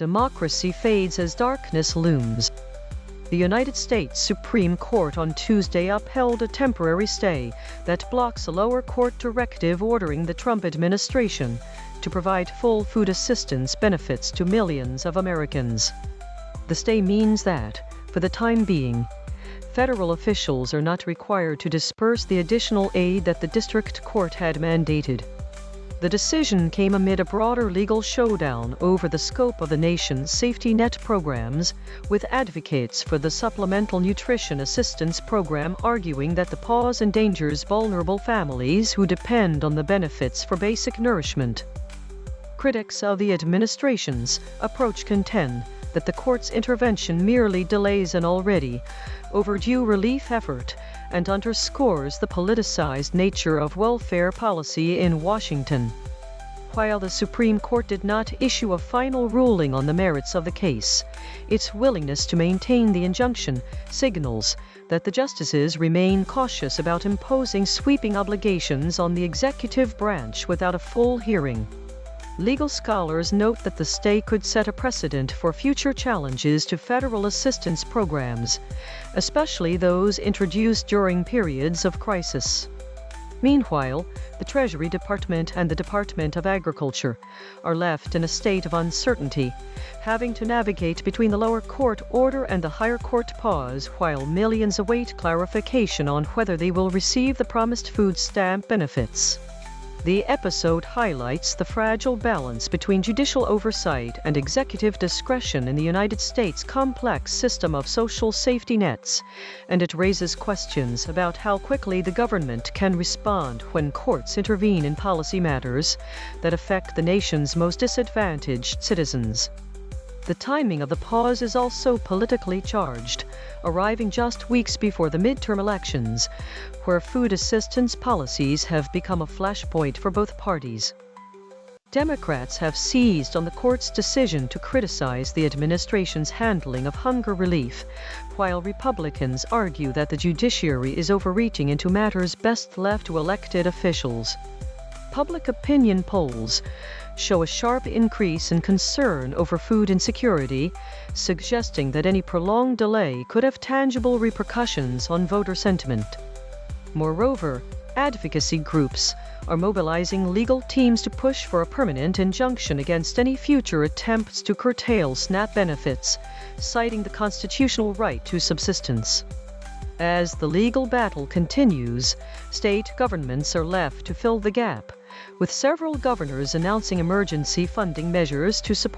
Democracy fades as darkness looms. The United States Supreme Court on Tuesday upheld a temporary stay that blocks a lower court directive ordering the Trump administration to provide full food assistance benefits to millions of Americans. The stay means that, for the time being, federal officials are not required to disperse the additional aid that the district court had mandated. The decision came amid a broader legal showdown over the scope of the nation's safety net programs, with advocates for the Supplemental Nutrition Assistance Program arguing that the pause endangers vulnerable families who depend on the benefits for basic nourishment. Critics of the administration's approach contend that the court's intervention merely delays an already overdue relief effort and underscores the politicized nature of welfare policy in Washington. While the Supreme Court did not issue a final ruling on the merits of the case, its willingness to maintain the injunction signals that the justices remain cautious about imposing sweeping obligations on the executive branch without a full hearing. Legal scholars note that the stay could set a precedent for future challenges to federal assistance programs, especially those introduced during periods of crisis. Meanwhile, the Treasury Department and the Department of Agriculture are left in a state of uncertainty, having to navigate between the lower court order and the higher court pause while millions await clarification on whether they will receive the promised food stamp benefits. The episode highlights the fragile balance between judicial oversight and executive discretion in the United States' complex system of social safety nets, and it raises questions about how quickly the government can respond when courts intervene in policy matters that affect the nation's most disadvantaged citizens. The timing of the pause is also politically charged, arriving just weeks before the midterm elections, where food assistance policies have become a flashpoint for both parties. Democrats have seized on the court's decision to criticize the administration's handling of hunger relief, while Republicans argue that the judiciary is overreaching into matters best left to elected officials. Public opinion polls show a sharp increase in concern over food insecurity, suggesting that any prolonged delay could have tangible repercussions on voter sentiment. Moreover, advocacy groups are mobilizing legal teams to push for a permanent injunction against any future attempts to curtail SNAP benefits, citing the constitutional right to subsistence. As the legal battle continues, state governments are left to fill the gap, with several governors announcing emergency funding measures to support